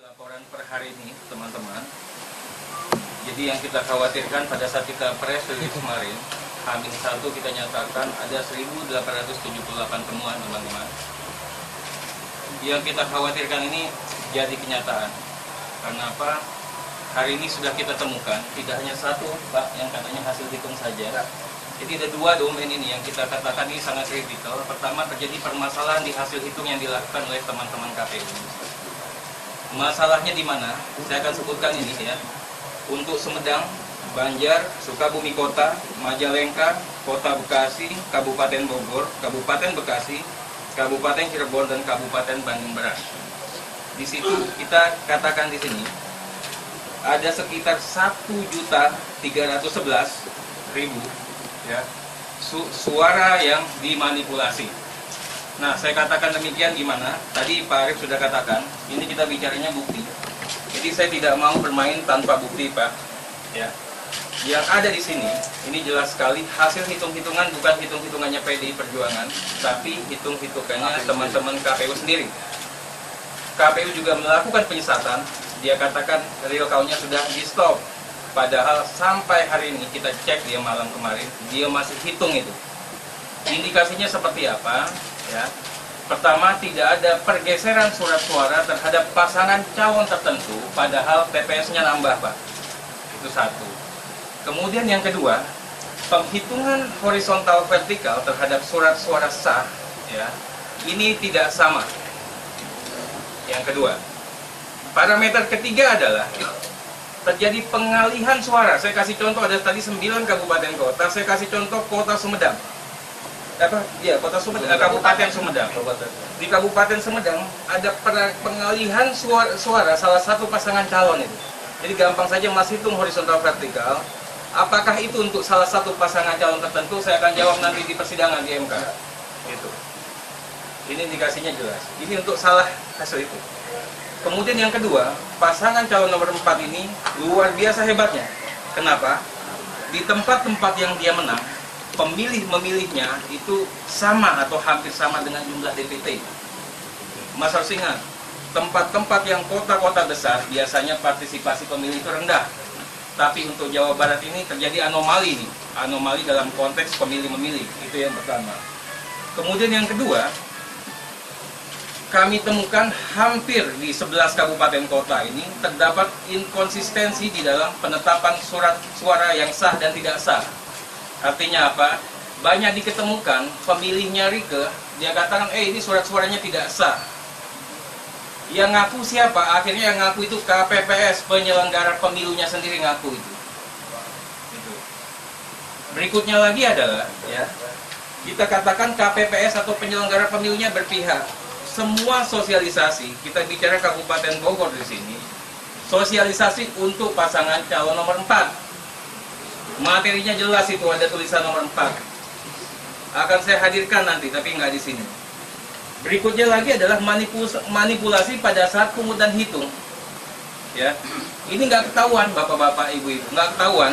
laporan per hari ini, teman-teman. Jadi yang kita khawatirkan pada saat kita press release kemarin, H-1 kita nyatakan ada 1.878 temuan, teman-teman. Yang kita khawatirkan ini jadi kenyataan. Karena apa? Hari ini sudah kita temukan, tidak hanya satu, Pak, yang katanya hasil hitung saja. Jadi ada dua domain ini yang kita katakan ini sangat kritikal. Pertama, terjadi permasalahan di hasil hitung yang dilakukan oleh teman-teman KPU. Masalahnya di mana? Saya akan sebutkan ini ya. Untuk Sumedang, Banjar, Sukabumi Kota, Majalengka, Kota Bekasi, Kabupaten Bogor, Kabupaten Bekasi, Kabupaten Cirebon, dan Kabupaten Bandung Barat. Di situ kita katakan di sini ada sekitar 1.311.000 ya suara yang dimanipulasi. Nah, saya katakan demikian gimana? Tadi Pak Arief sudah katakan, ini kita bicaranya bukti. Jadi saya tidak mau bermain tanpa bukti, Pak. Ya. Yang ada di sini, ini jelas sekali hasil hitung-hitungan bukan hitung-hitungannya PDI Perjuangan, tapi hitung-hitungannya teman-teman KPU sendiri. KPU juga melakukan penyesatan. Dia katakan real count-nya sudah di-stop. Padahal sampai hari ini kita cek dia malam kemarin, dia masih hitung itu. Indikasinya seperti apa? Ya. Pertama, tidak ada pergeseran surat suara terhadap pasangan calon tertentu, padahal TPS-nya nambah, Pak. Itu satu. Kemudian yang kedua, penghitungan horizontal vertikal terhadap surat suara sah, ya, ini tidak sama. Yang kedua, parameter ketiga adalah terjadi pengalihan suara. Saya kasih contoh, ada tadi 9 kabupaten kota, saya kasih contoh kota Sumedang. Kota Sumedang, Kabupaten Sumedang. Di Kabupaten Sumedang ada pengalihan suara salah satu pasangan calon itu. Jadi gampang saja Mas hitung horizontal vertikal. Apakah itu untuk salah satu pasangan calon tertentu? Saya akan jawab nanti di persidangan di MK. Gitu. Ini indikasinya jelas. Ini untuk salah hasil itu. Kemudian yang kedua, pasangan calon nomor 4 ini luar biasa hebatnya. Kenapa? Di tempat-tempat yang dia menang, pemilih-memilihnya itu sama atau hampir sama dengan jumlah DPT. Mas harus ingat, tempat-tempat yang kota-kota besar biasanya partisipasi pemilih itu rendah. Tapi untuk Jawa Barat ini terjadi anomali nih. Anomali dalam konteks pemilih-memilih. Itu yang pertama. Kemudian yang kedua, kami temukan hampir di 11 kabupaten kota ini terdapat inkonsistensi di dalam penetapan surat suara yang sah dan tidak sah. Artinya apa? Banyak diketemukan pemilihnya Rike, dia katakan, ini surat suaranya tidak sah. Yang ngaku siapa? Akhirnya yang ngaku itu KPPS, penyelenggara pemilunya sendiri ngaku itu. Berikutnya lagi adalah, ya, kita katakan KPPS atau penyelenggara pemilunya berpihak. Semua sosialisasi, kita bicara Kabupaten Bogor di sini, sosialisasi untuk pasangan calon nomor 4. Materinya jelas itu, ada tulisan nomor 4. Akan saya hadirkan nanti, tapi nggak di sini. Berikutnya lagi adalah manipulasi pada saat pungut dan hitung. Ya, ini nggak ketahuan, bapak-bapak, ibu-ibu, nggak ketahuan,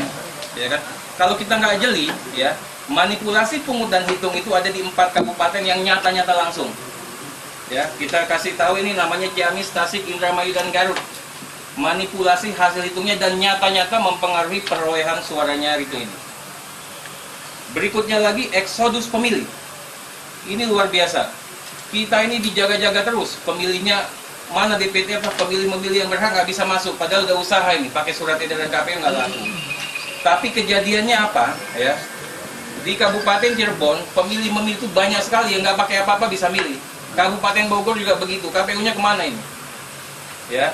ya kan? Kalau kita nggak jeli, ya, manipulasi pungut dan hitung itu ada di 4 kabupaten yang nyata-nyata langsung. Ya, kita kasih tahu ini namanya Ciamis, Tasik, Indramayu, dan Garut. Manipulasi hasil hitungnya dan nyata-nyata mempengaruhi perolehan suaranya itu ini. Berikutnya lagi eksodus pemilih. Ini luar biasa. Kita ini dijaga-jaga terus. Pemilihnya mana DPT apa pemilih-memilih yang berhak nggak bisa masuk. Padahal udah usaha ini pakai surat edaran KPU nggak laku. Tapi kejadiannya apa? Ya, di Kabupaten Cirebon pemilih-memilih itu banyak sekali yang nggak pakai apa-apa bisa milih. Kabupaten Bogor juga begitu. KPU-nya kemana ini? Ya,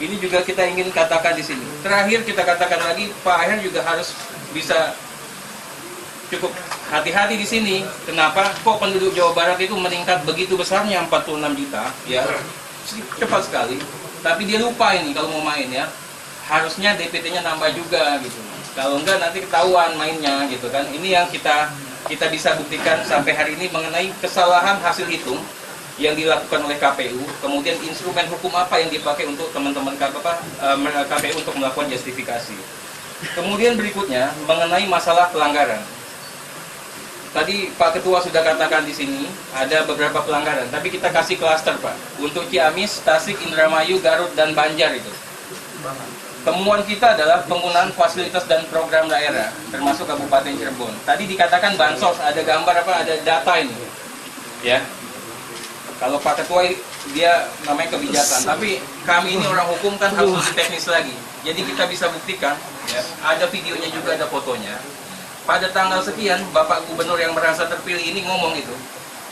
ini juga kita ingin katakan di sini. Terakhir kita katakan lagi, Pak Aher juga harus bisa cukup hati-hati di sini. Kenapa? Kok penduduk Jawa Barat itu meningkat begitu besarnya 46 juta? Ya, cepat sekali. Tapi dia lupa ini kalau mau main ya. Harusnya DPT-nya nambah juga gitu. Kalau enggak nanti ketahuan mainnya gitu kan. Ini yang kita bisa buktikan sampai hari ini mengenai kesalahan hasil hitung yang dilakukan oleh KPU, kemudian instrumen hukum apa yang dipakai untuk teman-teman KPU untuk melakukan justifikasi. Kemudian berikutnya mengenai masalah pelanggaran. tadi Pak Ketua sudah katakan di sini ada beberapa pelanggaran, tapi kita kasih klaster Pak. Untuk Ciamis, Tasik, Indramayu, Garut, dan Banjar itu. Temuan kita adalah penggunaan fasilitas dan program daerah, termasuk Kabupaten Cirebon. Tadi dikatakan bansos, ada gambar apa, ada data ini. Ya. Kalau Pak Ketua dia namanya kebijakan, tapi kami ini orang hukum kan harus lebih teknis lagi. Jadi kita bisa buktikan, ya, ada videonya juga, ada fotonya. Pada tanggal sekian, Bapak Gubernur yang merasa terpilih ini ngomong itu,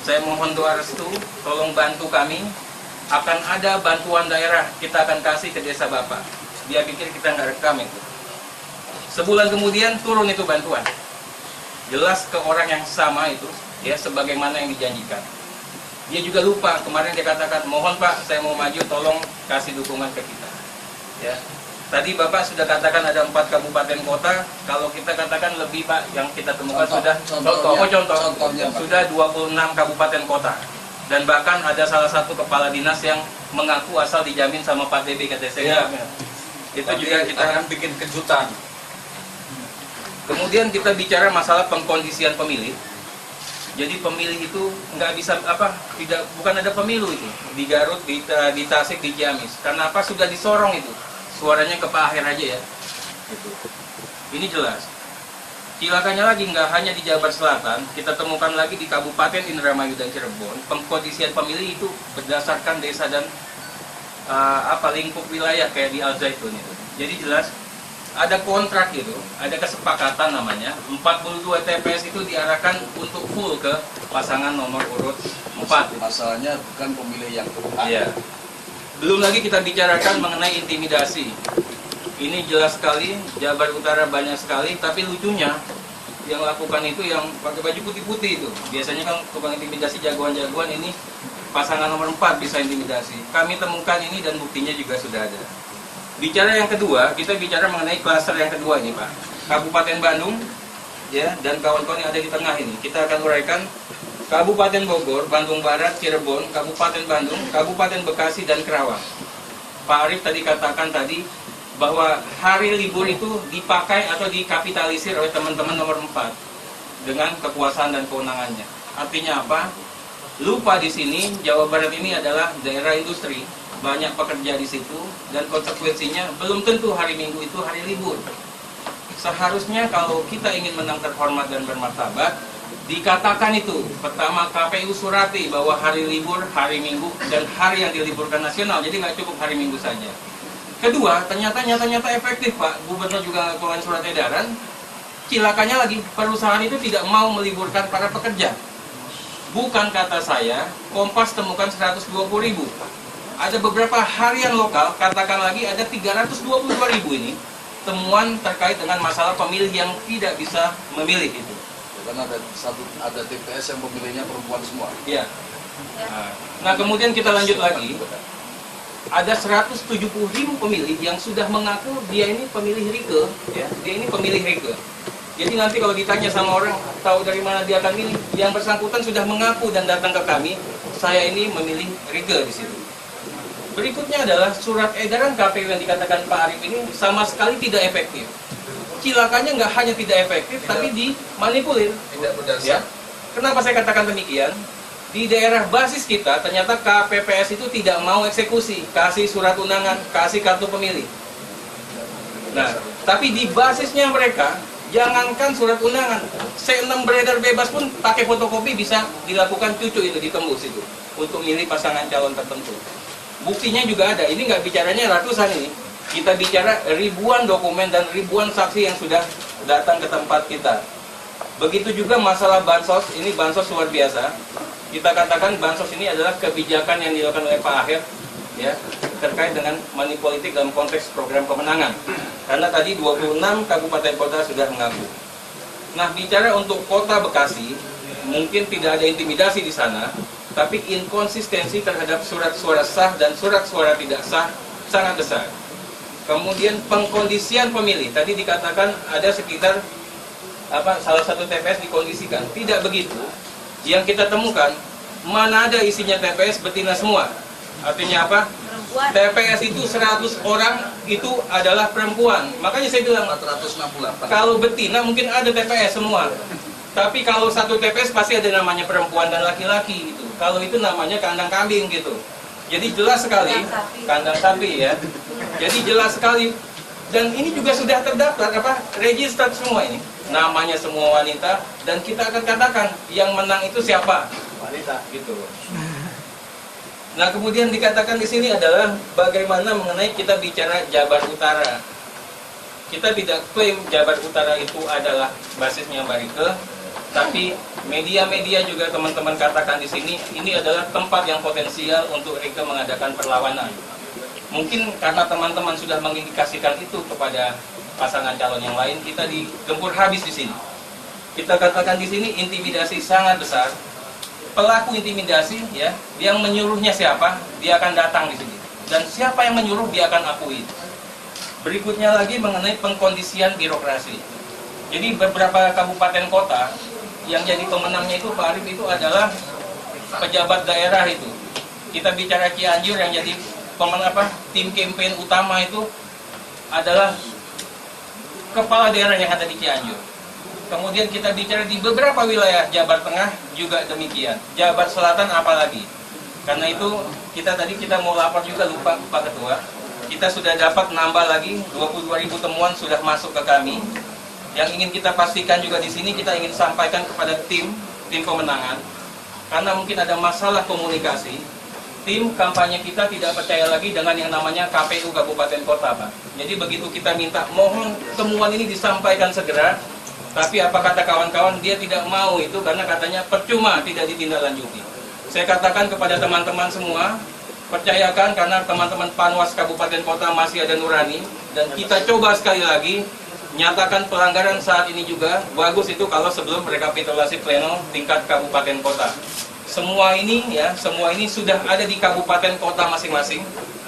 saya mohon doa restu, tolong bantu kami, akan ada bantuan daerah, kita akan kasih ke desa Bapak. Dia pikir kita nggak rekam itu. Sebulan kemudian turun itu bantuan. Jelas ke orang yang sama itu, ya, sebagaimana yang dijanjikan. Dia juga lupa, kemarin dia katakan, mohon Pak, saya mau maju, tolong kasih dukungan ke kita. Ya. Tadi Bapak sudah katakan ada 4 kabupaten kota, kalau kita katakan lebih Pak, yang kita temukan contohnya, sudah 26 kabupaten kota. Dan bahkan ada salah satu kepala dinas yang mengaku asal dijamin sama Pak DB KTC. Ya. Itu tapi juga kita akan bikin kejutan. Kemudian kita bicara masalah pengkondisian pemilih. Jadi pemilih itu nggak bisa bukan ada pemilu itu di Garut, di Tasik, di Ciamis. Karena apa? Sudah disorong itu, suaranya ke Pak Aher aja ya. Gitu. Ini jelas. Cilakanya lagi nggak hanya di Jabar Selatan, kita temukan lagi di Kabupaten Indramayu dan Cirebon. Pengkondisian pemilih itu berdasarkan desa dan lingkup wilayah kayak di Al Zaitun itu. Jadi jelas. Ada kontrak itu, ada kesepakatan namanya, 42 TPS itu diarahkan untuk full ke pasangan nomor urut 4. Masalahnya bukan pemilih yang iya. Belum lagi kita bicarakan mengenai intimidasi. Ini jelas sekali, Jabar Utara banyak sekali, tapi lucunya yang lakukan itu yang pakai baju putih-putih itu. Biasanya kan tukang intimidasi jagoan-jagoan, ini pasangan nomor 4 bisa intimidasi. Kami temukan ini dan buktinya juga sudah ada. Bicara yang kedua, kita bicara mengenai klaster yang kedua ini Pak. Kabupaten Bandung, ya, dan kawan-kawan yang ada di tengah ini. Kita akan uraikan Kabupaten Bogor, Bandung Barat, Cirebon, Kabupaten Bandung, Kabupaten Bekasi, dan Kerawang. Pak Arief tadi katakan bahwa hari libur itu dipakai atau dikapitalisir oleh teman-teman nomor 4 dengan kekuasaan dan kewenangannya. Artinya apa? Lupa di sini Jawa Barat ini adalah daerah industri. Banyak pekerja di situ dan konsekuensinya belum tentu hari Minggu itu hari libur. Seharusnya kalau kita ingin menang terhormat dan bermartabat, dikatakan itu pertama KPU surati bahwa hari libur hari Minggu dan hari yang diliburkan nasional, jadi nggak cukup hari Minggu saja. Kedua, ternyata efektif Pak, Gubernur juga keluarin surat edaran. Cilakanya lagi, perusahaan itu tidak mau meliburkan para pekerja. Bukan kata saya, Kompas temukan 120.000. Ada beberapa harian lokal, katakan lagi ada 322.000 ini temuan terkait dengan masalah pemilih yang tidak bisa memilih itu. Karena ada TPS yang pemilihnya perempuan semua. Iya. Nah kemudian kita lanjut lagi, ada 170.000 pemilih yang sudah mengaku dia ini pemilih Rike, ya, dia ini pemilih Rike. Jadi nanti kalau ditanya sama orang tahu dari mana dia akan milih, yang bersangkutan sudah mengaku dan datang ke kami, saya ini memilih Rike di situ. Berikutnya adalah surat edaran KPU yang dikatakan Pak Arief ini sama sekali tidak efektif. Cilakanya nggak hanya tidak efektif, tapi dimanipulir. Tidak berdasar. Ya. Kenapa saya katakan demikian? Di daerah basis kita, ternyata KPPS itu tidak mau eksekusi, kasih surat undangan, kasih kartu pemilih. Nah, tapi di basisnya mereka, jangankan surat undangan, C6 beredar bebas pun pakai fotokopi bisa dilakukan cucu itu, ditembus itu, untuk milih pasangan calon tertentu. Buktinya juga ada, ini nggak bicaranya ratusan ini, kita bicara ribuan dokumen dan ribuan saksi yang sudah datang ke tempat kita. Begitu juga masalah bansos, ini bansos luar biasa. Kita katakan bansos ini adalah kebijakan yang dilakukan oleh Pak Aher, ya, terkait dengan money politik dalam konteks program kemenangan. Karena tadi 26 kabupaten kota sudah mengaku. Nah, bicara untuk kota Bekasi, mungkin tidak ada intimidasi di sana, tapi inkonsistensi terhadap surat suara sah dan surat suara tidak sah sangat besar. Kemudian pengkondisian pemilih, tadi dikatakan ada sekitar salah satu TPS dikondisikan. Tidak begitu. Yang kita temukan, mana ada isinya TPS betina semua. Artinya apa? Perempuan. TPS itu 100 orang itu adalah perempuan. Makanya saya bilang 468. kalau betina mungkin ada TPS semua. Tapi kalau satu TPS pasti ada namanya perempuan dan laki-laki gitu. Kalau itu namanya kandang kambing gitu. Jadi jelas sekali, kandang sapi ya. Jadi jelas sekali. Dan ini juga sudah terdaftar register semua ini. Namanya semua wanita dan kita akan katakan yang menang itu siapa? Wanita gitu. Nah, kemudian dikatakan di sini adalah bagaimana mengenai kita bicara Jabar Utara. Kita tidak klaim Jabar Utara itu adalah basisnya Barike, tapi media-media juga teman-teman katakan di sini ini adalah tempat yang potensial untuk Rike mengadakan perlawanan. Mungkin karena teman-teman sudah mengindikasikan itu kepada pasangan calon yang lain, kita digempur habis di sini. Kita katakan di sini intimidasi sangat besar. Pelaku intimidasi ya, yang menyuruhnya siapa, dia akan datang di sini. Dan siapa yang menyuruh dia akan akui. Berikutnya lagi mengenai pengkondisian birokrasi. Jadi beberapa kabupaten kota yang jadi pemenangnya itu Pak Arif itu adalah pejabat daerah itu. Kita bicara Cianjur yang jadi tim campaign utama itu adalah kepala daerah yang ada di Cianjur. Kemudian kita bicara di beberapa wilayah Jabar Tengah juga demikian. Jabar Selatan apalagi. Karena itu kita mau lapor juga lupa Pak Ketua. Kita sudah dapat nambah lagi 22.000 temuan sudah masuk ke kami. Yang ingin kita pastikan juga di sini kita ingin sampaikan kepada tim pemenangan. Karena mungkin ada masalah komunikasi. Tim kampanye kita tidak percaya lagi dengan yang namanya KPU Kabupaten Kota, Pak. Jadi begitu kita minta mohon temuan ini disampaikan segera. Tapi apa kata kawan-kawan, dia tidak mau itu karena katanya percuma tidak ditindaklanjuti. Saya katakan kepada teman-teman semua, percayakan karena teman-teman Panwas Kabupaten Kota masih ada nurani. Dan kita coba sekali lagi, nyatakan pelanggaran saat ini juga, bagus itu kalau sebelum rekapitulasi pleno tingkat Kabupaten Kota. Semua ini sudah ada di Kabupaten Kota masing-masing.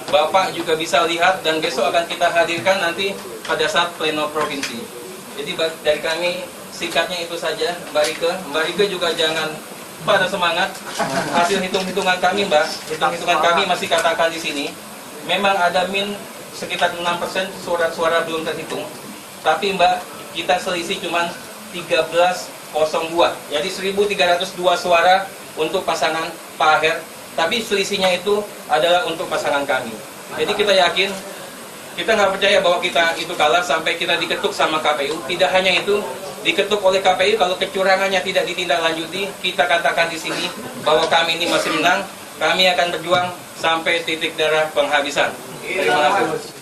Bapak juga bisa lihat dan besok akan kita hadirkan nanti pada saat pleno provinsi. Jadi dari kami singkatnya itu saja, Mbak Rike juga jangan pada semangat. Hasil hitung-hitungan kami, Mbak, hitung-hitungan kami masih katakan di sini, memang ada sekitar 6% suara-suara belum terhitung. Tapi Mbak, kita selisih cuma 1302. Jadi 1.302 suara untuk pasangan Pak Aher. Tapi selisihnya itu adalah untuk pasangan kami. Jadi kita yakin. Kita nggak percaya bahwa kita itu kalah sampai kita diketuk sama KPU. Tidak hanya itu, diketuk oleh KPU kalau kecurangannya tidak ditindaklanjuti, kita katakan di sini bahwa kami ini masih menang. Kami akan berjuang sampai titik darah penghabisan. Terima kasih.